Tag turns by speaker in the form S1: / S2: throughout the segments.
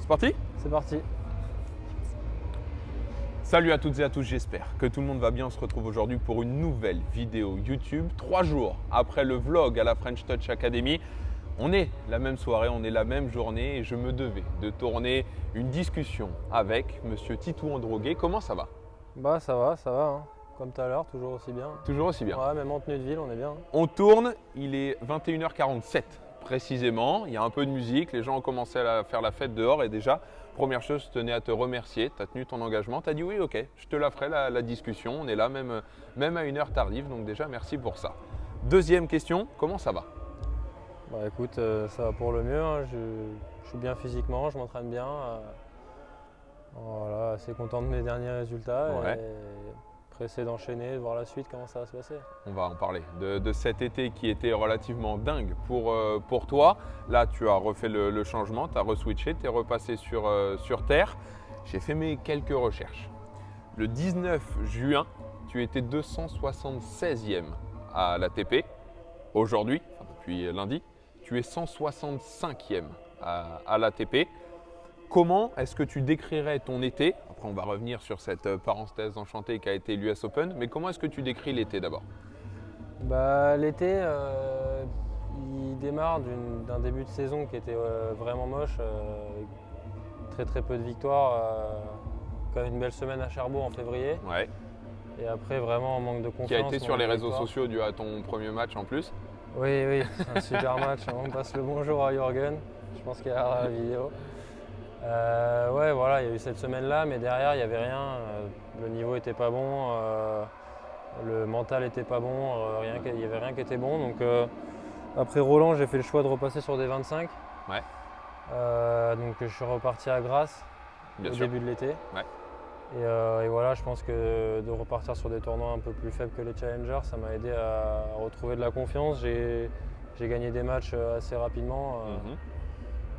S1: C'est parti?
S2: C'est parti.
S1: Salut à toutes et à tous, j'espère que tout le monde va bien. On se retrouve aujourd'hui pour une nouvelle vidéo YouTube. 3 jours après le vlog à la French Touch Academy, on est la même soirée, on est la même journée et je me devais de tourner une discussion avec Monsieur Titou Androguet. Comment ça va?
S2: Bah ça va, hein. Comme tout à l'heure, toujours aussi bien.
S1: Toujours aussi bien.
S2: Ouais, même en tenue de ville, on est bien.
S1: On tourne, il est 21h47 précisément. Il y a un peu de musique, les gens ont commencé à faire la fête dehors et déjà, première chose, je tenais à te remercier. Tu as tenu ton engagement, tu as dit oui, ok, je te la ferai la discussion. On est là même à une heure tardive, donc déjà merci pour ça. Deuxième question, comment ça va?
S2: Bah écoute, ça va pour le mieux, hein. Je suis bien physiquement, je m'entraîne bien. Voilà, assez content de mes derniers résultats.
S1: Ouais.
S2: Et pressé d'enchaîner, de voir la suite, comment ça va se passer.
S1: On va en parler de cet été qui était relativement dingue pour toi. Là, tu as refait le changement, tu as reswitché, tu es repassé sur Terre. J'ai fait mes quelques recherches. Le 19 juin, tu étais 276e à l'ATP. Aujourd'hui, enfin depuis lundi, tu es 165e à l'ATP. Comment est-ce que tu décrirais ton été? Après, on va revenir sur cette parenthèse enchantée qui a été l'US Open, mais comment est-ce que tu décris l'été d'abord?
S2: Bah, l'été, il démarre d'un début de saison qui était vraiment moche, avec très peu de victoires, quand même une belle semaine à Cherbourg en février.
S1: Ouais.
S2: Et après, vraiment en manque de confiance.
S1: Qui a été sur
S2: manque
S1: les
S2: de
S1: réseaux
S2: victoire.
S1: sociaux dû à ton premier match en plus.
S2: Oui, un super match. On passe le bonjour à Jürgen. Je pense qu'il y a la vidéo. Ouais, voilà, il y a eu cette semaine-là, mais derrière, il n'y avait rien. Le niveau n'était pas bon, le mental n'était pas bon, il n'y avait rien qui était bon. Donc, après Roland, j'ai fait le choix de repasser sur des 25.
S1: Ouais.
S2: Donc, je suis reparti à Grasse
S1: Bien
S2: au
S1: sûr.
S2: début de l'été.
S1: Ouais.
S2: Et voilà, je pense que de repartir sur des tournois un peu plus faibles que les Challengers, ça m'a aidé à retrouver de la confiance. J'ai gagné des matchs assez rapidement.
S1: Mhm.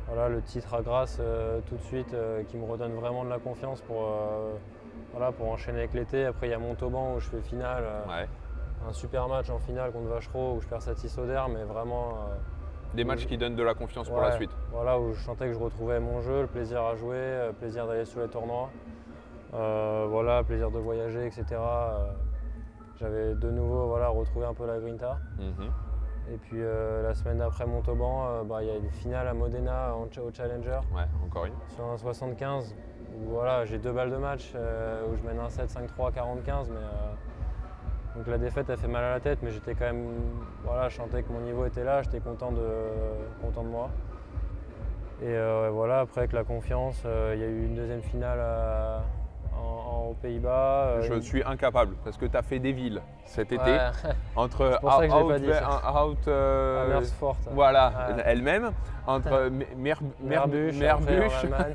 S2: Voilà, le titre à Grasse tout de suite qui me redonne vraiment de la confiance pour enchaîner avec l'été. Après, il y a Montauban où je fais finale.
S1: Ouais.
S2: Un super match en finale contre Vachereau où je perds Satis-Oder, mais vraiment.
S1: Des matchs qui donnent de la confiance pour la suite.
S2: Voilà, où je sentais que je retrouvais mon jeu, le plaisir à jouer, le plaisir d'aller sur les tournois. Voilà, plaisir de voyager, etc. J'avais de nouveau retrouvé un peu la grinta.
S1: Mhm.
S2: Et puis la semaine d'après Montauban, il y a une finale à Modena au Challenger.
S1: Ouais, encore une.
S2: Sur un 75, où voilà, j'ai 2 balles de match, où je mène un 7, 5-3, 45. Donc la défaite a fait mal à la tête, mais j'étais quand même. Voilà, je sentais que mon niveau était là, j'étais content de moi. Et voilà, après avec la confiance, il y a eu une deuxième finale aux Pays-Bas.
S1: Je suis incapable parce que tu as fait des villes cet été
S2: Ouais.
S1: entre
S2: C'est pour ça que je l'ai pas dit, ça. Amersfoort.
S1: Voilà,
S2: Ouais.
S1: elle-même, entre
S2: Meerbusch, après,
S1: Meerbusch.
S2: en Allemagne.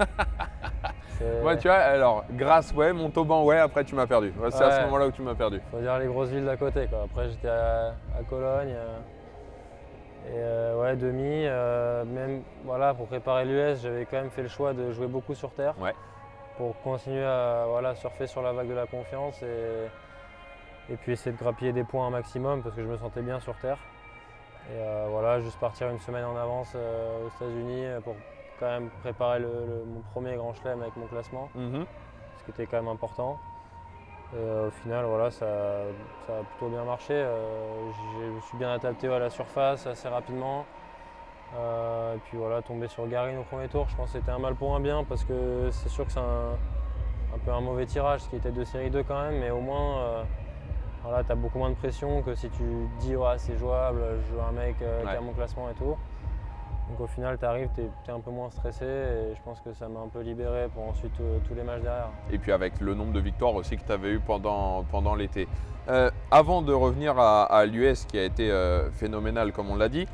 S1: Ouais, tu vois, alors Grasse, ouais, Montauban, ouais, après tu m'as perdu. Ouais, c'est à ce
S2: Ouais.
S1: moment-là où tu m'as perdu.
S2: Faut dire les grosses villes d'à côté, quoi. Après j'étais à Cologne. Ouais, demi. Même voilà, pour préparer l'US, j'avais quand même fait le choix de jouer beaucoup sur terre.
S1: Ouais.
S2: Pour continuer à surfer sur la vague de la confiance et puis essayer de grappiller des points un maximum parce que je me sentais bien sur terre. Et voilà, juste partir une semaine en avance aux États-Unis pour quand même préparer mon premier grand chelem avec mon classement,
S1: Mhm.
S2: ce qui était quand même important. Et au final, voilà, ça a plutôt bien marché. Je me suis bien adapté à la surface assez rapidement. Et puis voilà, tomber sur Garin au premier tour, je pense que c'était un mal pour un bien parce que c'est sûr que c'est un peu un mauvais tirage, ce qui était de série 2 quand même, mais au moins voilà, tu as beaucoup moins de pression que si tu te dis ouais, c'est jouable, je joue un mec qui a mon classement et tout. Donc au final, tu arrives, tu es un peu moins stressé et je pense que ça m'a un peu libéré pour ensuite tous les matchs derrière.
S1: Et puis avec le nombre de victoires aussi que tu avais eu pendant l'été. Avant de revenir à l'US qui a été phénoménal comme on l'a dit,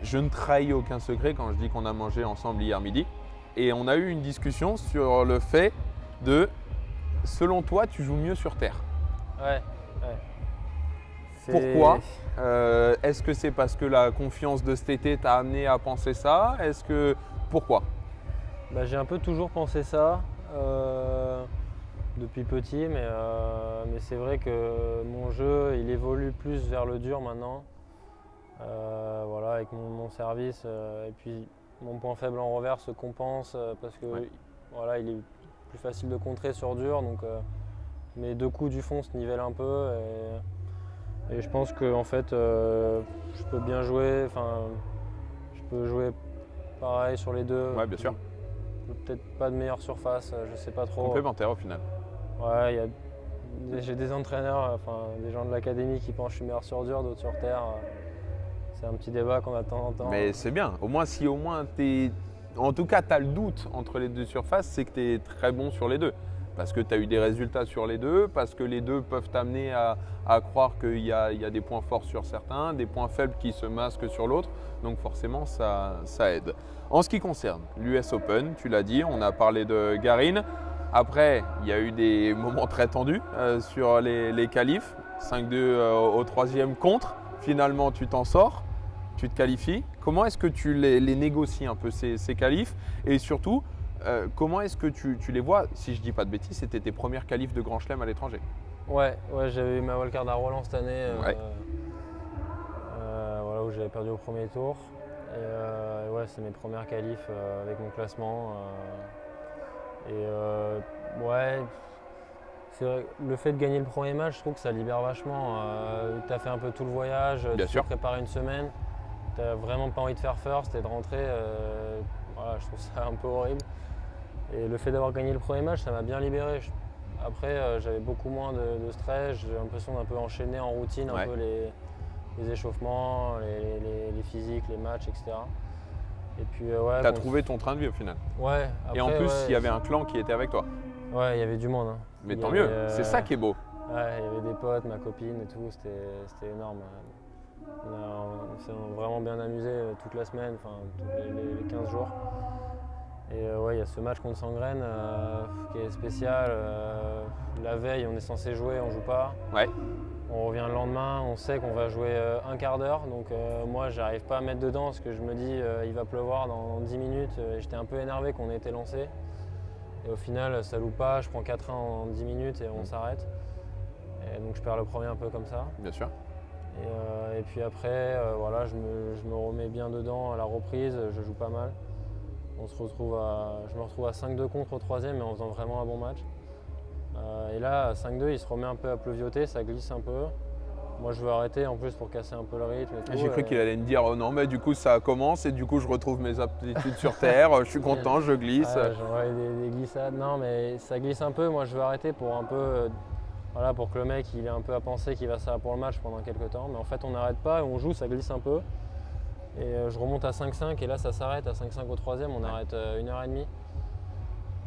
S1: je ne trahis aucun secret quand je dis qu'on a mangé ensemble hier midi. Et on a eu une discussion sur le fait de, selon toi, tu joues mieux sur terre.
S2: Ouais.
S1: Pourquoi? Est-ce que c'est parce que la confiance de cet été t'a amené à penser ça? Pourquoi?
S2: J'ai un peu toujours pensé ça depuis petit, mais c'est vrai que mon jeu il évolue plus vers le dur maintenant. Voilà, avec mon service. Et puis mon point faible en revers se compense parce que
S1: Ouais.
S2: voilà, il est plus facile de contrer sur dur. Donc mes 2 coups du fond se nivellent un peu. Et je pense que en fait, je peux bien jouer. Enfin, je peux jouer pareil sur les deux.
S1: Ouais, bien sûr.
S2: Peut-être pas de meilleure surface, je sais pas trop.
S1: Complémentaire au final.
S2: Ouais, j'ai des entraîneurs, enfin des gens de l'académie qui pensent que je suis meilleur sur dur, d'autres sur terre. C'est un petit débat qu'on a de temps en temps.
S1: Mais c'est bien. Au moins, si au moins t'es. En tout cas, tu as le doute entre les deux surfaces, c'est que tu es très bon sur les deux. Parce que tu as eu des résultats sur les deux, parce que les deux peuvent t'amener à croire qu'il y a des points forts sur certains, des points faibles qui se masquent sur l'autre. Donc forcément, ça aide. En ce qui concerne l'US Open, tu l'as dit, on a parlé de Garin. Après, il y a eu des moments très tendus sur les qualifs. 5-2 au troisième contre. Finalement, tu t'en sors, tu te qualifies. Comment est-ce que tu les négocies un peu ces qualifs? Et surtout, comment est-ce que tu les vois? Si je ne dis pas de bêtises, c'était tes premières qualifs de Grand Chelem à l'étranger.
S2: Ouais, j'avais eu ma wildcard à Roland cette année,
S1: Ouais.
S2: voilà, où j'avais perdu au premier tour. Et ouais, c'est mes premières qualifs avec mon classement. Ouais, c'est vrai, le fait de gagner le premier match, je trouve que ça libère vachement. Tu as fait un peu tout le voyage,
S1: Bien
S2: tu
S1: sûr.
S2: t'es préparé une semaine, tu n'as vraiment pas envie de faire first et de rentrer. Voilà, je trouve ça un peu horrible. Et le fait d'avoir gagné le premier match, ça m'a bien libéré. Après, j'avais beaucoup moins de stress, j'ai l'impression d'un peu enchaîner en routine
S1: Ouais.
S2: un peu les échauffements, les physiques, les matchs, etc. Et puis, ouais,
S1: Tu as
S2: bon,
S1: trouvé ton train de vie au final.
S2: ouais,
S1: Et en
S2: après,
S1: plus,
S2: ouais,
S1: il y avait un clan qui était avec toi.
S2: ouais, il y avait du monde, hein.
S1: Mais
S2: Il y
S1: tant
S2: avait,
S1: mieux, c'est ça qui est beau.
S2: Ouais, il y avait des potes, ma copine et tout, c'était énorme. On s'est vraiment bien amusé toute la semaine, enfin tous les 15 jours. Et ouais, il y a ce match contre Sangrène qui est spécial. La veille, on est censé jouer, on joue pas.
S1: Ouais.
S2: On revient le lendemain, on sait qu'on va jouer un quart d'heure. Donc moi, j'arrive pas à mettre dedans parce que je me dis il va pleuvoir dans 10 minutes. J'étais un peu énervé qu'on ait été lancé. Et au final, ça loupe pas, je prends 4-1 en 10 minutes et on s'arrête. Et donc je perds le premier un peu comme ça.
S1: Bien sûr.
S2: Et puis après, voilà, je me remets bien dedans à la reprise, je joue pas mal. Je me retrouve à 5-2 contre au troisième, mais en faisant vraiment un bon match. Et là, à 5-2, il se remet un peu à pleuvioter, ça glisse un peu. Moi, je veux arrêter en plus pour casser un peu le rythme. Et tout,
S1: J'ai cru qu'il allait me dire oh non, mais du coup, ça commence et du coup, je retrouve mes aptitudes sur terre. Je suis content, je glisse.
S2: J'aurais des glissades. Non, mais ça glisse un peu. Moi, je veux arrêter pour un peu. Voilà, pour que le mec il ait un peu à penser qu'il va ça pour le match pendant quelques temps. Mais en fait, on n'arrête pas, on joue, ça glisse un peu. Et je remonte à 5-5 et là, ça s'arrête à 5-5 au troisième. On arrête 1h30.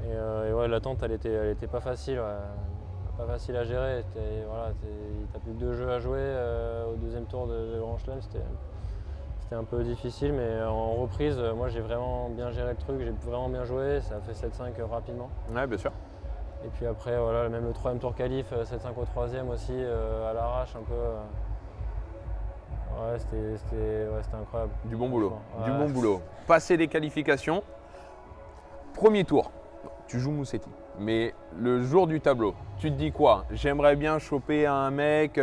S2: Et ouais, l'attente, elle était pas facile. Ouais. Pas facile à gérer. Voilà, t'as plus que 2 jeux à jouer au deuxième tour de Grand Chelem. C'était un peu difficile, mais en reprise, moi j'ai vraiment bien géré le truc, j'ai vraiment bien joué, ça a fait 7-5 rapidement.
S1: Ouais, bien sûr.
S2: Et puis après, voilà, même le troisième tour qualif, 7-5 au troisième aussi, à l'arrache un peu. Ouais, c'était incroyable.
S1: Du bon boulot.
S2: Franchement.
S1: Du
S2: Ouais.
S1: bon boulot. Passer les qualifications. Premier tour, tu joues Moussetti. Mais le jour du tableau, tu te dis quoi? J'aimerais bien choper un mec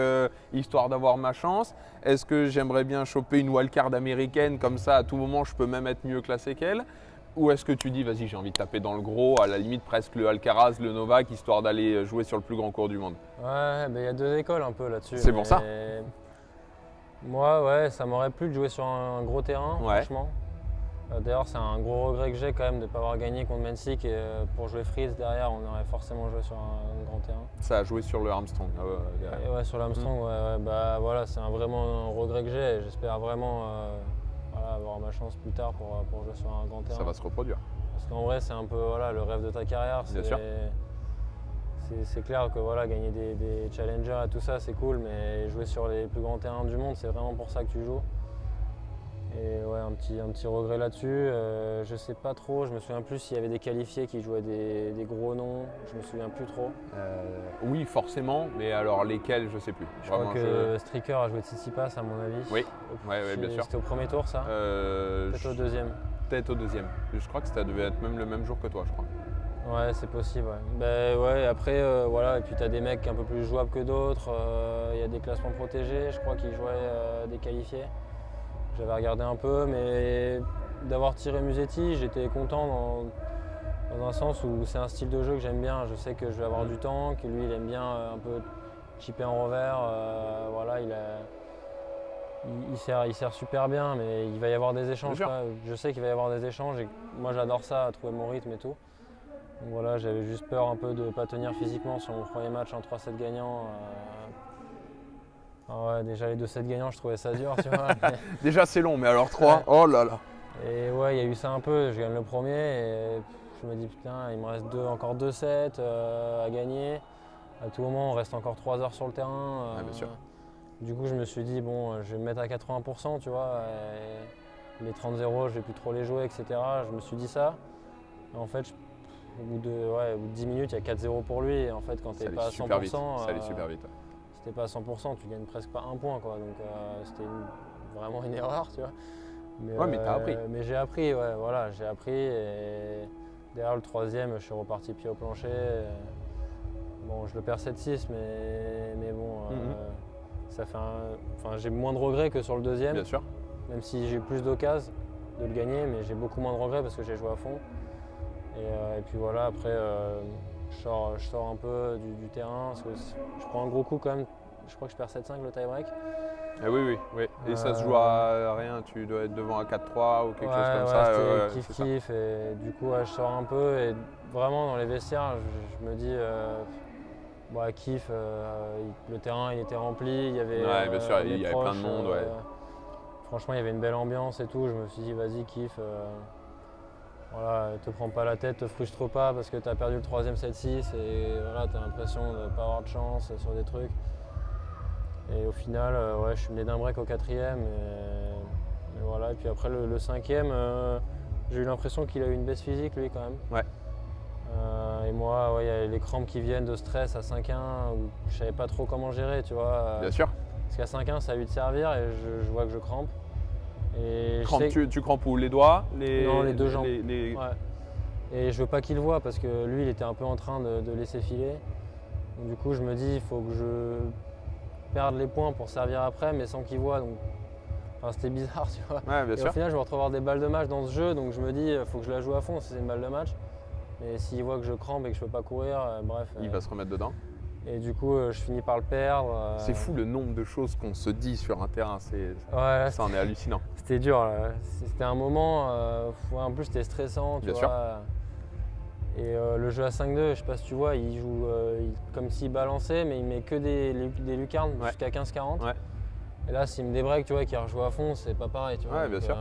S1: histoire d'avoir ma chance. Est-ce que j'aimerais bien choper une wildcard américaine comme ça à tout moment je peux même être mieux classé qu'elle? Ou est-ce que tu dis vas-y j'ai envie de taper dans le gros, à la limite presque le Alcaraz, le Novak, histoire d'aller jouer sur le plus grand cours du monde?
S2: Ouais, il y a 2 écoles un peu là-dessus.
S1: C'est pour ça.
S2: Moi, ouais, ça m'aurait plu de jouer sur un gros terrain,
S1: Ouais.
S2: franchement. D'ailleurs, c'est un gros regret que j'ai quand même de ne pas avoir gagné contre Mensik. Et pour jouer Fritz derrière, on aurait forcément joué sur un grand terrain.
S1: Ça a joué sur le Armstrong.
S2: Et ouais, sur l'Armstrong, ouais, bah voilà, c'est vraiment un regret que j'ai. J'espère vraiment voilà, avoir ma chance plus tard pour jouer sur un grand terrain.
S1: Ça va se reproduire.
S2: Parce qu'en vrai, c'est un peu voilà, le rêve de ta carrière.
S1: Bien sûr.
S2: C'est clair que voilà, gagner des challengers et tout ça, c'est cool, mais jouer sur les plus grands terrains du monde, c'est vraiment pour ça que tu joues. Et ouais, un petit regret là-dessus. Je sais pas trop, je me souviens plus s'il y avait des qualifiés qui jouaient des gros noms, je me souviens plus trop.
S1: Oui, forcément, mais alors lesquels, je sais plus.
S2: Je crois que Stricker a joué Tsitsipas à mon avis.
S1: Oui, ouais, bien sûr.
S2: C'était au premier tour ça? Peut-être au deuxième.
S1: Peut-être au deuxième. Je crois que ça devait être même le même jour que toi, je crois.
S2: Ouais, c'est possible. Ouais. Ben ouais, après, voilà, et puis tu as des mecs un peu plus jouables que d'autres. Il y a des classements protégés, je crois qu'ils jouaient des qualifiés. J'avais regardé un peu, mais d'avoir tiré Musetti, j'étais content dans un sens où c'est un style de jeu que j'aime bien. Je sais que je vais avoir du temps, que lui il aime bien un peu chipper en revers. Voilà, il sert super bien, mais il va y avoir des échanges. Je sais qu'il va y avoir des échanges et moi j'adore ça, trouver mon rythme et tout. Donc voilà, j'avais juste peur un peu de ne pas tenir physiquement sur mon premier match en 3-7 gagnants. Ouais, déjà les 2-7 gagnants, je trouvais ça dur, tu vois.
S1: Déjà c'est long, mais alors 3, oh là là.
S2: Et ouais, il y a eu ça un peu, je gagne le premier et je me dis putain, il me reste encore 2 sets à gagner. À tout moment, on reste encore 3 heures sur le terrain.
S1: Bien sûr.
S2: Du coup, je me suis dit, bon, je vais me mettre à 80%, tu vois. Et les 30-0, je vais plus trop les jouer, etc. Je me suis dit ça. Et en fait, au bout de 10 minutes, il y a 4-0 pour lui. Et en fait, quand tu n'es pas à 100%,
S1: ça allait super vite.
S2: Si tu n'es pas à 100%, tu gagnes presque pas un point, quoi. Donc c'était vraiment une erreur, tu vois.
S1: Mais t'as appris.
S2: Mais j'ai appris, ouais, voilà, j'ai appris. Et derrière le troisième, je suis reparti pied au plancher. Bon, je le perds 7-6, mais bon, ça fait j'ai moins de regrets que sur le deuxième.
S1: Bien sûr.
S2: Même si j'ai eu plus d'occasions de le gagner, mais j'ai beaucoup moins de regrets parce que j'ai joué à fond. Et puis voilà, après, je sors un peu du terrain, parce que je prends un gros coup quand même. Je crois que je perds 7-5 le tie-break.
S1: Ah oui. Et ça se joue à rien, tu dois être devant à 4-3 ou quelque chose comme ça.
S2: C'était kiff. Et du coup, je sors un peu. Et vraiment, dans les vestiaires, je me dis, kiff, le terrain il était rempli. Il y avait,
S1: bien sûr, il y avait plein de monde.
S2: Franchement, il y avait une belle ambiance et tout. Je me suis dit, vas-y, kiffe. Voilà, te prends pas la tête, te frustre pas parce que tu as perdu le troisième 7-6 et voilà, tu as l'impression de ne pas avoir de chance sur des trucs. Et au final, je suis mené d'un break au quatrième. Et voilà. Et puis après le cinquième, j'ai eu l'impression qu'il a eu une baisse physique lui quand même.
S1: Ouais.
S2: Et moi, il y a les crampes qui viennent de stress à 5-1 où je savais pas trop comment gérer, tu vois.
S1: Bien sûr.
S2: Parce qu'à 5-1, ça a eu de servir et je vois que je crampe. Et
S1: tu crampes où? Les doigts?
S2: Non, les deux jambes.
S1: Ouais.
S2: Et je veux pas qu'il voit parce que lui, il était un peu en train de laisser filer. Donc, du coup, je me dis, il faut que je perde les points pour servir après, mais sans qu'il voit. Donc, c'était bizarre, tu vois.
S1: Ouais, bien sûr.
S2: Au final, je vais retrouver des balles de match dans ce jeu, donc je me dis, il faut que je la joue à fond si c'est une balle de match. Et s'il voit que je crampe et que je peux pas courir, bref.
S1: Il va se remettre dedans.
S2: Et du coup, je finis par le perdre.
S1: C'est fou le nombre de choses qu'on se dit sur un terrain, ça en est hallucinant.
S2: C'était dur, là. C'était un moment, en plus c'était stressant, tu
S1: Bien
S2: vois.
S1: sûr.
S2: Et le jeu à 5-2, je sais pas si tu vois, il joue comme s'il balançait, mais il met que des lucarnes jusqu'à 15-40.
S1: Ouais.
S2: Et là, s'il me débreak, tu vois, qu'il rejoue à fond, c'est pas pareil, tu vois.
S1: Ouais, bien sûr.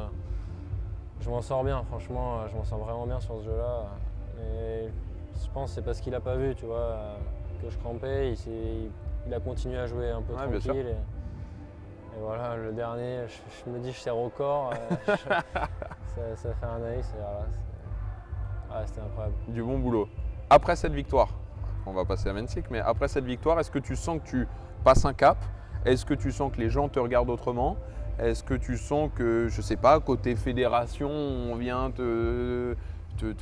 S2: Je m'en sors bien, franchement, je m'en sors vraiment bien sur ce jeu-là. Et je pense que c'est parce qu'il a pas vu, tu vois, que je crampais. Il a continué à jouer un peu tranquille. Et voilà, le dernier, je me dis, je sers au corps. Ça fait un ace. C'était incroyable.
S1: Du bon boulot. Après cette victoire, on va passer à Mensik, mais après cette victoire, est-ce que tu sens que tu passes un cap? Est-ce que tu sens que les gens te regardent autrement? Est-ce que tu sens que, je sais pas, côté fédération, on vient te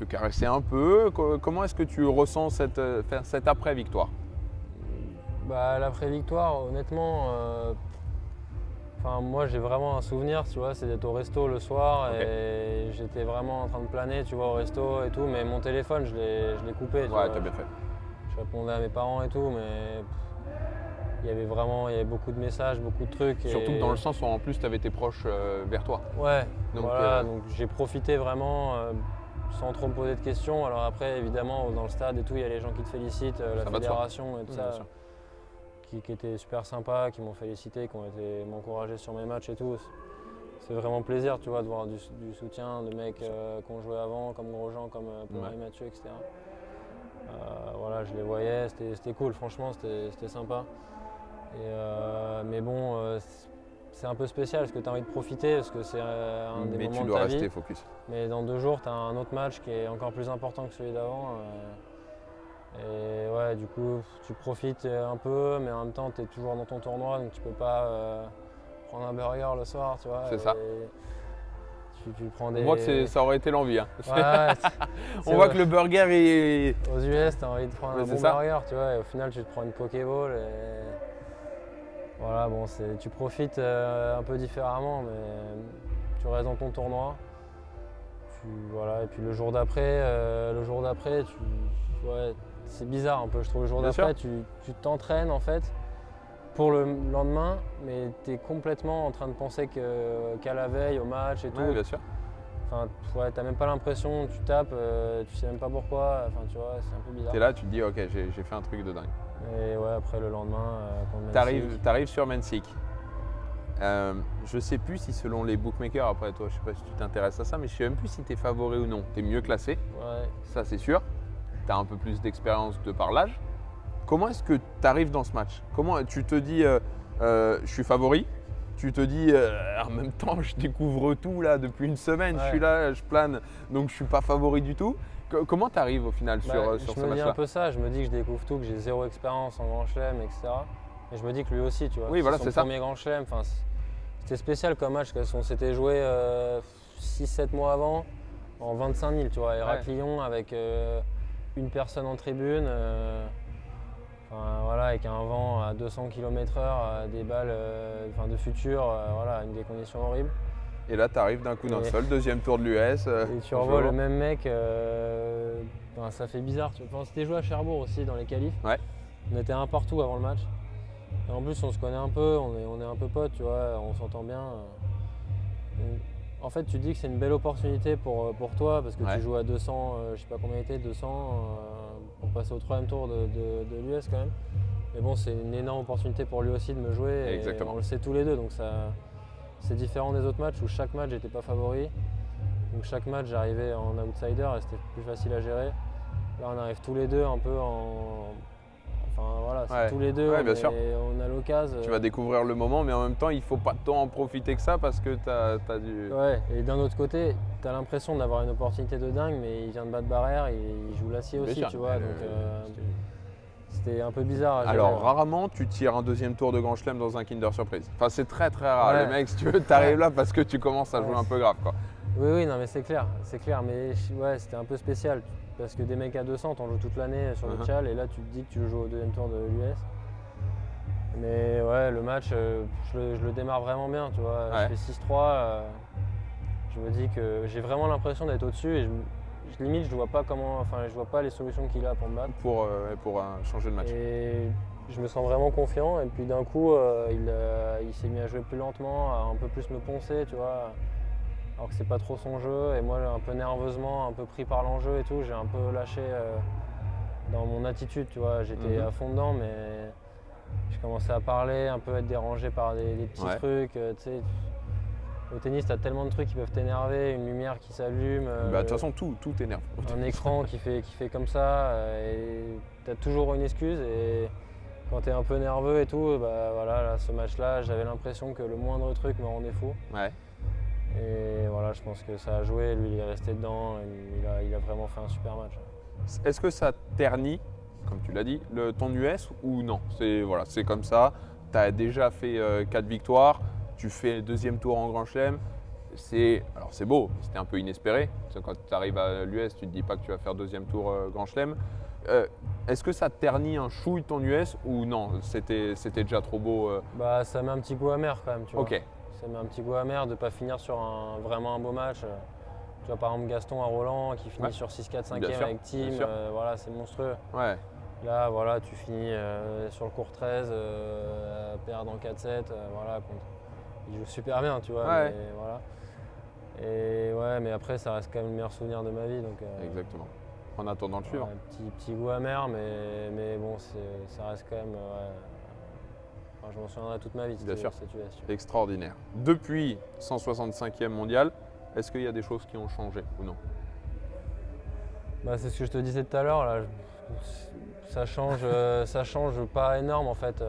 S1: caresser un peu? Comment est-ce que tu ressens cette après-victoire?
S2: L'après-victoire, honnêtement, moi j'ai vraiment un souvenir, tu vois, c'est d'être au resto le soir et j'étais vraiment en train de planer, tu vois, au resto et tout, mais mon téléphone, je l'ai coupé.
S1: Ouais, t'as bien fait.
S2: Je répondais à mes parents et tout, mais il y avait beaucoup de messages, beaucoup de trucs.
S1: Surtout dans le sens où en plus tu avais tes proches vers toi.
S2: Ouais, donc j'ai profité vraiment sans trop me poser de questions. Alors après, évidemment, dans le stade et tout, il y a les gens qui te félicitent, la fédération et tout ça. Qui étaient super sympas, qui m'ont félicité, qui ont été m'encourager sur mes matchs et tout. C'est vraiment plaisir, tu vois, de voir du soutien de mecs qui ont joué avant, comme Grosjean, comme Paul et Mathieu, etc. Voilà, je les voyais, c'était cool, franchement, c'était sympa. Mais bon, c'est un peu spécial parce que tu as envie de profiter, parce que c'est un des moments de ta vie. Mais tu dois rester focus. Mais dans 2 jours, tu as un autre match qui est encore plus important que celui d'avant. Et ouais, du coup, tu profites un peu, mais en même temps, tu es toujours dans ton tournoi, donc tu peux pas prendre un burger le soir, tu vois.
S1: C'est ça.
S2: Tu prends des...
S1: On voit que ça aurait été l'envie. Hein.
S2: Ouais,
S1: on voit que le burger est...
S2: Aux US, tu as envie de prendre un bon burger, tu vois, et au final, tu te prends une Pokéball et... Voilà, bon, tu profites un peu différemment, mais tu restes dans ton tournoi. voilà. Et puis le jour d'après, ouais, c'est bizarre un peu, je trouve. Le jour
S1: Bien
S2: d'après,
S1: sûr.
S2: tu t'entraînes en fait pour le lendemain, mais tu es complètement en train de penser qu'à la veille, au match et tout.
S1: Ouais, bien sûr.
S2: Enfin, ouais, t'as même pas l'impression, tu tapes, tu sais même pas pourquoi. Enfin, tu vois, c'est un peu bizarre.
S1: Tu es là, tu te dis, ok, j'ai fait un truc de dingue.
S2: Et ouais, après le lendemain, contre
S1: Tu
S2: Mexique.
S1: arrives sur Mencic. Je sais plus si selon les bookmakers, après toi, je sais pas si tu t'intéresses à ça, mais je sais même plus si tu es favori ou non. Tu es mieux classé,
S2: Ouais.
S1: ça c'est sûr. Tu as un peu plus d'expérience de par l'âge. Comment est-ce que tu arrives dans ce match? Comment tu te dis, je suis favori? Tu te dis, en même temps, je découvre tout là depuis une semaine, je
S2: Ouais.
S1: suis là, je plane, donc je suis pas favori du tout. Comment tu arrives au final sur
S2: Je
S1: ce
S2: me dis un
S1: match-là?
S2: peu ça, je me dis que je découvre tout, que j'ai zéro expérience en grand chelem, etc. Et je me dis que lui aussi, tu vois.
S1: Oui, voilà,
S2: son
S1: c'est ça.
S2: premier grand chelem. Enfin, c'était spécial comme match, parce qu'on s'était joué 6-7 mois avant, en 25 000, tu vois. Héraclion avec une personne en tribune, enfin, voilà, avec un vent à 200 km/h, des balles de futur, voilà, des conditions horribles.
S1: Et là, tu arrives d'un coup d'un
S2: Et-
S1: seul, deuxième tour de l'US.
S2: Et tu revois le même mec, enfin, ça fait bizarre. Enfin, on s'était joué à Cherbourg aussi dans les qualifs.
S1: Ouais.
S2: On était un partout avant le match. Et en plus, on se connaît un peu, on est un peu potes, tu vois, on s'entend bien. Donc, en fait, tu te dis que c'est une belle opportunité pour toi parce que
S1: Ouais.
S2: tu joues à 200, je sais pas combien il était, 200 pour passer au troisième tour de l'US quand même. Mais bon, c'est une énorme opportunité pour lui aussi de me jouer. Et
S1: Exactement.
S2: on le sait tous les deux, donc c'est différent des autres matchs où chaque match j'étais pas favori. Donc chaque match j'arrivais en outsider et c'était plus facile à gérer. Là on arrive tous les deux un peu en. Enfin voilà, c'est
S1: Ouais.
S2: tous les deux,
S1: Ouais, bien sûr.
S2: on a l'occasion.
S1: Tu vas découvrir le moment, mais en même temps, il faut pas tant en profiter que ça parce que tu as du.
S2: Ouais, et d'un autre côté, tu as l'impression d'avoir une opportunité de dingue, mais il vient de battre barrière, il joue l'acier
S1: Bien
S2: aussi,
S1: sûr.
S2: tu vois. Donc c'était un peu bizarre à gérer.
S1: Alors, rarement tu tires un deuxième tour de Grand Chelem dans un Kinder Surprise. Enfin, c'est très très rare.
S2: Ouais.
S1: Les mecs, si tu veux, t'arrives là parce que tu commences à
S2: Ouais.
S1: jouer un peu grave, quoi.
S2: Oui, non mais c'est clair, mais ouais, c'était un peu spécial parce que des mecs à 200, t'en joues toute l'année sur le
S1: Mhm.
S2: Tchal et là tu te dis que tu joues au deuxième tour de l'US. Mais ouais, le match, je le démarre vraiment bien, tu vois.
S1: Ouais.
S2: Je fais 6-3, je me dis que j'ai vraiment l'impression d'être au-dessus et limite je vois pas les solutions qu'il a pour me battre.
S1: Pour changer de match.
S2: Et je me sens vraiment confiant et puis d'un coup il s'est mis à jouer plus lentement, à un peu plus me poncer, tu vois. Alors que c'est pas trop son jeu et moi un peu nerveusement, un peu pris par l'enjeu et tout, j'ai un peu lâché dans mon attitude, tu vois. J'étais
S1: Mhm.
S2: à fond dedans mais j'ai commencé à parler, un peu être dérangé par des petits
S1: Ouais.
S2: trucs, tu sais. Au tennis, t'as tellement de trucs qui peuvent t'énerver, une lumière qui s'allume,
S1: Bah, de toute façon, tout t'énerve.
S2: un écran qui fait comme ça, et t'as toujours une excuse et quand t'es un peu nerveux et tout, bah voilà, là, ce match-là, j'avais l'impression que le moindre truc me rendait fou.
S1: Ouais.
S2: Et voilà, je pense que ça a joué, lui il est resté dedans, il a vraiment fait un super match.
S1: Est-ce que ça ternit, comme tu l'as dit, ton US ou non? C'est comme ça. Tu as déjà fait 4 victoires. Tu fais le deuxième tour en Grand Chelem. Alors c'est beau, c'était un peu inespéré. Parce que quand tu arrives à l'US, tu ne te dis pas que tu vas faire deuxième tour Grand Chelem. Est-ce que ça ternit un chouille ton US ou non? C'était déjà trop beau.
S2: Bah ça met un petit goût amer quand même, tu vois.
S1: Ok.
S2: Ça met un petit goût amer de ne pas finir sur vraiment un beau match. Tu vois par exemple Gaston à Roland qui finit
S1: Ouais.
S2: sur 6-4, 5e
S1: Bien sûr,
S2: avec Team,
S1: bien sûr.
S2: voilà, c'est monstrueux.
S1: Ouais.
S2: Là, voilà, tu finis sur le court 13, à perdre en 4-7, voilà, il joue super bien, tu vois.
S1: Ouais.
S2: Mais, voilà. Et ouais, mais après, ça reste quand même le meilleur souvenir de ma vie. Donc,
S1: Exactement. En attendant le suivant.
S2: ouais, petit goût amer, mais bon, ça reste quand même. Enfin, je m'en souviendrai toute ma vie de
S1: Bien sûr.
S2: cette situation.
S1: Extraordinaire. Depuis 165e mondial, est-ce qu'il y a des choses qui ont changé ou non?
S2: Bah, c'est ce que je te disais tout à l'heure. Là, ça change pas énorme en fait.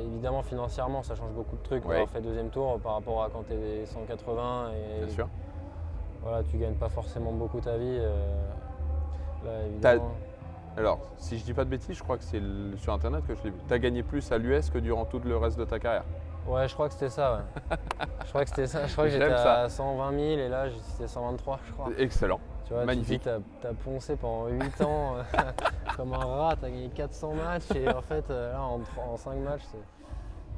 S2: Évidemment, financièrement, ça change beaucoup de trucs.
S1: Ouais.
S2: D'avoir fait deuxième tour par rapport à quand tu es 180 et
S1: Bien sûr.
S2: voilà, tu gagnes pas forcément beaucoup ta vie. Là, évidemment.
S1: Alors, si je dis pas de bêtises, je crois que c'est sur internet que je l'ai vu. Tu as gagné plus à l'US que durant tout le reste de ta carrière.
S2: Ouais, je crois que c'était ça. Ouais. Je crois que c'était ça. Je crois que
S1: J'aime
S2: j'étais
S1: ça.
S2: à 120 000 et là, c'était 123, je crois.
S1: Excellent.
S2: Tu vois,
S1: Magnifique.
S2: tu as poncé pendant 8 ans comme un rat, tu as gagné 400 matchs et en fait, là, en 5 matchs,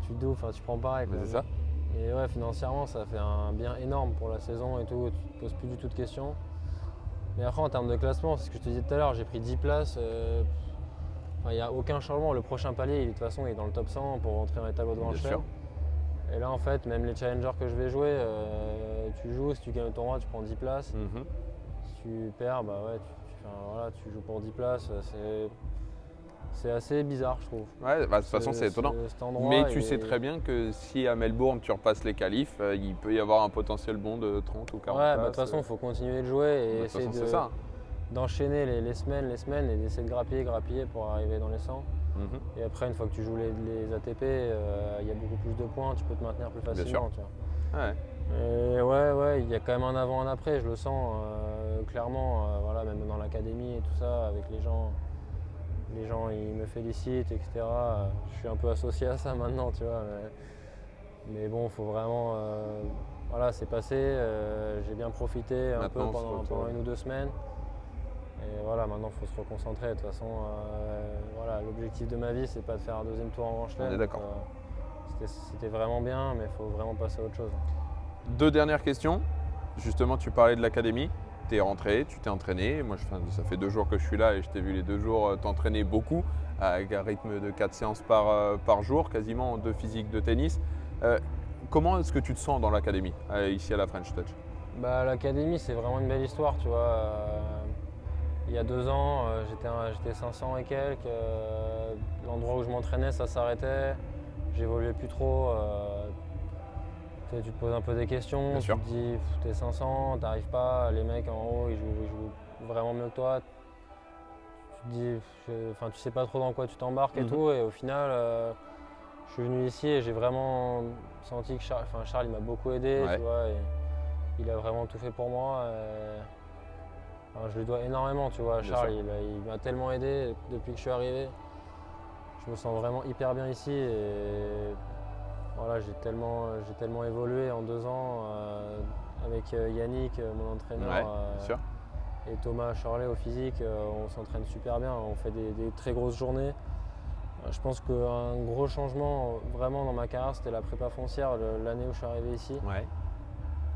S2: tu prends pareil.
S1: Mais
S2: quoi.
S1: c'est ça.
S2: Et ouais, financièrement, ça fait un bien énorme pour la saison et tout. Tu te poses plus du tout de questions. Mais après, en termes de classement, c'est ce que je te disais tout à l'heure, j'ai pris 10 places. Il n'y a aucun changement. Le prochain palier, de toute façon, il est dans le top 100 pour rentrer dans les tableaux de Grand
S1: Bien
S2: Chelem.
S1: sûr.
S2: Et là, en fait, même les challengers que je vais jouer, tu joues, si tu gagnes le tournoi, tu prends 10 places.
S1: Mhm.
S2: Si tu perds, bah ouais, voilà, tu joues pour 10 places. C'est assez bizarre, je trouve.
S1: Ouais, bah, de toute façon, c'est étonnant.
S2: Cet endroit
S1: Mais tu
S2: est-
S1: sais très bien que si à Melbourne, tu repasses les qualifs, il peut y avoir un potentiel bon de 30 ou 40
S2: Ouais, bah, de
S1: places.
S2: toute façon, il faut continuer de jouer et
S1: De toute
S2: essayer
S1: façon, c'est ça.
S2: d'enchaîner les semaines et d'essayer de grappiller pour arriver dans les 100.
S1: Mhm.
S2: Et après, une fois que tu joues les ATP, il y a beaucoup plus de points, tu peux te maintenir plus facilement. Tu vois.
S1: Ouais.
S2: Et ouais, il y a quand même un avant, un après, je le sens clairement, voilà, même dans l'académie et tout ça, avec les gens, ils me félicitent, etc. Je suis un peu associé à ça maintenant, tu vois. Mais bon, il faut vraiment, voilà, c'est passé, j'ai bien profité un peu
S1: Maintenant, on se
S2: pendant
S1: retourne.
S2: 1 ou 2 semaines. Et voilà, maintenant il faut se reconcentrer. De toute façon, voilà, l'objectif de ma vie, c'est pas de faire un deuxième tour en Grand Chelem.
S1: On est d'accord.
S2: Donc, c'était vraiment bien, mais il faut vraiment passer à autre chose.
S1: 2 dernières questions. Justement, tu parlais de l'académie. Tu es rentré, tu t'es entraîné. Moi, ça fait 2 jours que je suis là et je t'ai vu les 2 jours t'entraîner beaucoup, avec un rythme de 4 séances par jour, quasiment 2 physiques de tennis. Comment est-ce que tu te sens dans l'académie, ici à la French Touch?
S2: Bah, l'académie, c'est vraiment une belle histoire, tu vois. Il y a 2 ans, j'étais 500 et quelques. L'endroit où je m'entraînais, ça s'arrêtait. J'évoluais plus trop. Tu te poses un peu des questions.
S1: Bien sûr.
S2: Tu te dis, t'es 500, t'arrives pas. Les mecs en haut, ils jouent vraiment mieux que toi. Tu te dis, tu sais pas trop dans quoi tu t'embarques et
S1: Mhm.
S2: tout. Et au final, je suis venu ici et j'ai vraiment senti que Charles, il m'a beaucoup aidé,
S1: Ouais.
S2: tu vois. Et il a vraiment tout fait pour moi. Je lui dois énormément, tu vois.
S1: Bien
S2: Charles,
S1: sûr.
S2: il m'a tellement aidé depuis que je suis arrivé. Je me sens vraiment hyper bien ici et voilà, j'ai tellement évolué en 2 ans avec Yannick, mon entraîneur,
S1: Ouais, bien sûr.
S2: et Thomas Charlet au physique. On s'entraîne super bien, on fait des très grosses journées. Je pense qu'un gros changement vraiment dans ma carrière, c'était la prépa foncière l'année où je suis arrivé ici.
S1: Ouais.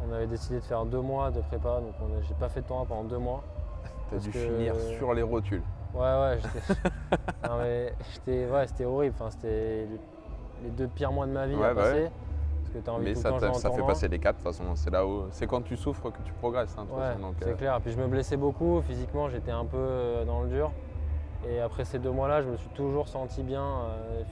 S2: On avait décidé de faire 2 mois de prépa, donc j'ai pas fait de tournoi pendant 2 mois.
S1: Tu as dû
S2: que-
S1: finir sur les rotules.
S2: Ouais, non, mais c'était horrible. Enfin, c'était les 2 pires mois de ma vie
S1: Ouais,
S2: à
S1: bah
S2: passer.
S1: ouais.
S2: Parce que tu as envie
S1: Mais
S2: tout le
S1: ça,
S2: temps de jouer en
S1: ça fait
S2: tournoi.
S1: passer les 4 de toute façon. C'est là où, c'est quand tu souffres que tu progresses. Hein, de toute
S2: Ouais,
S1: façon, donc,
S2: c'est clair. Puis je me blessais beaucoup. Physiquement, j'étais un peu dans le dur. Et après ces 2 mois-là, je me suis toujours senti bien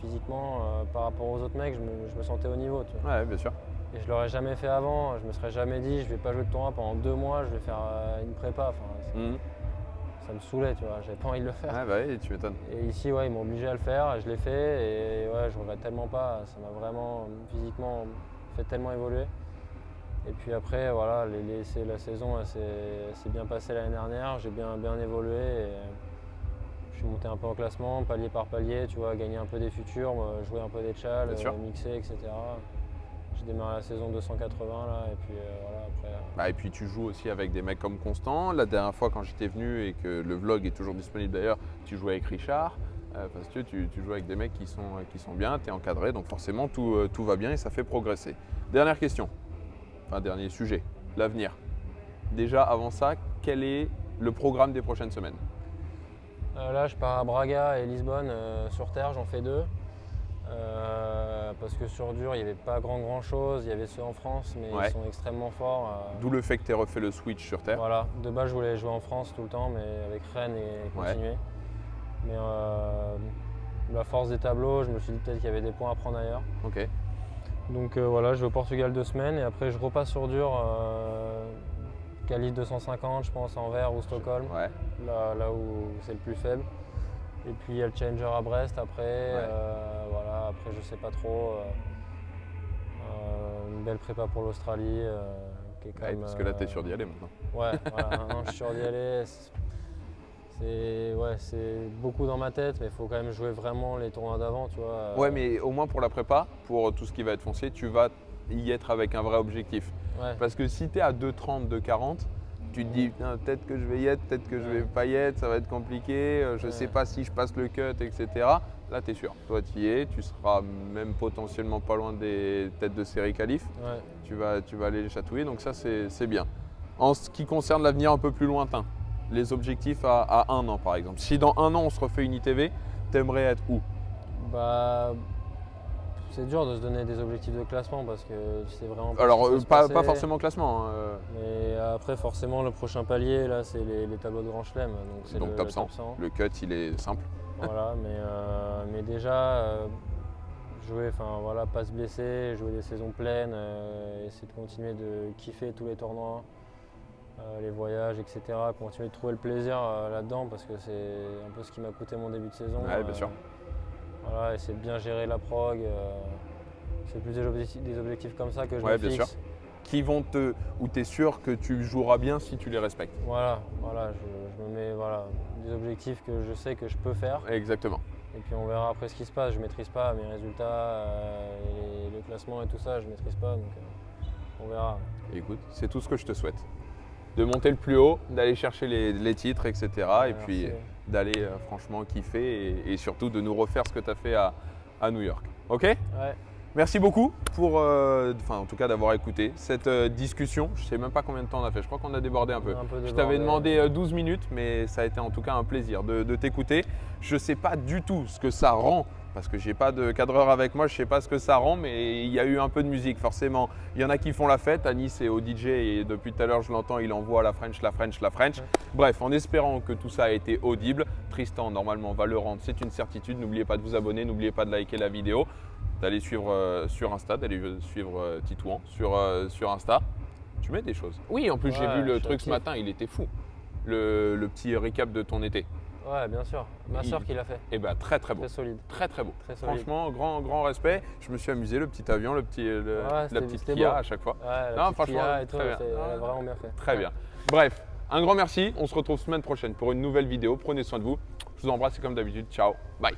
S2: physiquement par rapport aux autres mecs. Je me sentais au niveau. Tu vois.
S1: Ouais, bien sûr.
S2: Et je l'aurais jamais fait avant. Je me serais jamais dit, je vais pas jouer de tournoi pendant 2 mois. Je vais faire une prépa. Enfin,
S1: Mhm.
S2: ça me saoulait, tu vois. J'avais pas envie de le faire.
S1: Ouais, bah oui, tu m'étonnes.
S2: Et ici, ouais, ils m'ont obligé à le faire, et je l'ai fait, et ouais, je regrette tellement pas. Ça m'a vraiment physiquement fait tellement évoluer. Et puis après, voilà, la saison elle s'est bien passée l'année dernière, j'ai bien évolué. Et je suis monté un peu en classement, palier par palier, tu vois, gagner un peu des futurs, jouer un peu des chals,
S1: Bien sûr.
S2: mixer, etc. J'ai démarré la saison 280 là, et puis voilà, après.
S1: Bah, et puis tu joues aussi avec des mecs comme Constant. La dernière fois quand j'étais venu et que le vlog est toujours disponible d'ailleurs, tu jouais avec Richard. Parce que tu joues avec des mecs qui sont bien, tu es encadré, donc forcément tout va bien et ça fait progresser. Dernière question, enfin dernier sujet, l'avenir. Déjà avant ça, quel est le programme des prochaines semaines?
S2: Là, je pars à Braga et Lisbonne sur terre, j'en fais 2. Parce que sur dur, il n'y avait pas grand chose. Il y avait ceux en France, mais
S1: Ouais.
S2: ils sont extrêmement forts.
S1: D'où le fait que tu aies refait le switch sur terre.
S2: Voilà, de base, je voulais jouer en France tout le temps, mais avec Rennes et
S1: Ouais.
S2: continuer. Mais la force des tableaux, je me suis dit peut-être qu'il y avait des points à prendre ailleurs.
S1: Ok,
S2: Donc voilà, je vais au Portugal 2 semaines et après je repasse sur dur. Qualif 250, je pense, Anvers ou Stockholm,
S1: ouais,
S2: là où c'est le plus faible. Et puis il y a le Challenger à Brest après. Voilà, après je sais pas trop. Une belle prépa pour l'Australie. Qui est quand
S1: ouais,
S2: même,
S1: parce que là tu es sûr d'y aller maintenant.
S2: Ouais, voilà, maintenant je suis sûr d'y aller. C'est beaucoup dans ma tête, mais il faut quand même jouer vraiment les tournois d'avant, tu vois.
S1: Ouais, mais au moins pour la prépa, pour tout ce qui va être foncier, tu vas y être avec un vrai objectif.
S2: Ouais.
S1: Parce que si tu es à 2,30, 2,40, tu te dis putain, peut-être que je vais y être, peut-être que je vais pas y être, ça va être compliqué, je sais pas si je passe le cut, etc. là tu es sûr. Toi tu y es, tu seras même potentiellement pas loin des têtes de série qualif.
S2: Ouais.
S1: Tu vas aller les chatouiller, donc ça c'est bien. En ce qui concerne l'avenir un peu plus lointain, les objectifs à 1 an par exemple. Si dans 1 an on se refait une ITV, tu aimerais être où?
S2: Bah, c'est dur de se donner des objectifs de classement parce que tu sais vraiment pas
S1: Alors
S2: ce qui va se
S1: pas
S2: passer.
S1: forcément classement, hein,
S2: Mais après, forcément, le prochain palier, là, c'est les tableaux de Grand Chelem. Donc, c'est
S1: donc
S2: le
S1: top 100. Le cut il est simple.
S2: Voilà, mais déjà, jouer, enfin voilà, pas se blesser, jouer des saisons pleines, essayer de continuer de kiffer tous les tournois, les voyages, etc. Continuer de trouver le plaisir là-dedans parce que c'est un peu ce qui m'a coûté mon début de saison.
S1: Ouais, bien sûr.
S2: Voilà, essayer de bien gérer la prog. C'est plus des objectifs comme ça que je
S1: Ouais,
S2: me
S1: bien
S2: fixe.
S1: sûr. Qui vont où tu es sûr que tu joueras bien si tu les respectes.
S2: Voilà, je me mets des objectifs que je sais que je peux faire.
S1: Exactement.
S2: Et puis on verra après ce qui se passe. Je ne maîtrise pas mes résultats, et le classement et tout ça, je ne maîtrise pas. Donc on verra.
S1: Écoute, c'est tout ce que je te souhaite. De monter le plus haut, d'aller chercher les titres, etc. Et puis d'aller franchement kiffer et surtout de nous refaire ce que tu as fait à New York. Ok ?
S2: Ouais.
S1: Merci beaucoup pour, en tout cas d'avoir écouté cette discussion. Je ne sais même pas combien de temps on a fait, je crois qu'on a débordé un peu. Je t'avais demandé 12 minutes, mais ça a été en tout cas un plaisir de t'écouter. Je ne sais pas du tout ce que ça rend, parce que je n'ai pas de cadreur avec moi, je ne sais pas ce que ça rend, mais il y a eu un peu de musique forcément. Il y en a qui font la fête, Anis est au DJ et depuis tout à l'heure je l'entends, il envoie la French, la French, la French. Ouais. Bref, en espérant que tout ça a été audible, Tristan normalement va le rendre, c'est une certitude. N'oubliez pas de vous abonner, n'oubliez pas de liker la vidéo, d'aller suivre sur Insta, d'aller suivre Titouan sur Insta. Tu mets des choses. Oui, en plus j'ai vu le truc ce matin, il était fou. Le petit recap de ton été.
S2: Ouais, bien sûr. Ma soeur qui l'a fait.
S1: Eh ben très très beau.
S2: Très solide.
S1: Très très beau.
S2: Très solide.
S1: Franchement, grand respect. Je me suis amusé, le petit avion, la petite Kia
S2: beau.
S1: à chaque fois.
S2: Ouais, la petite Kia et tout, elle a vraiment bien fait.
S1: Très bien. Bref, un grand merci. On se retrouve semaine prochaine pour une nouvelle vidéo. Prenez soin de vous. Je vous embrasse et comme d'habitude, ciao. Bye.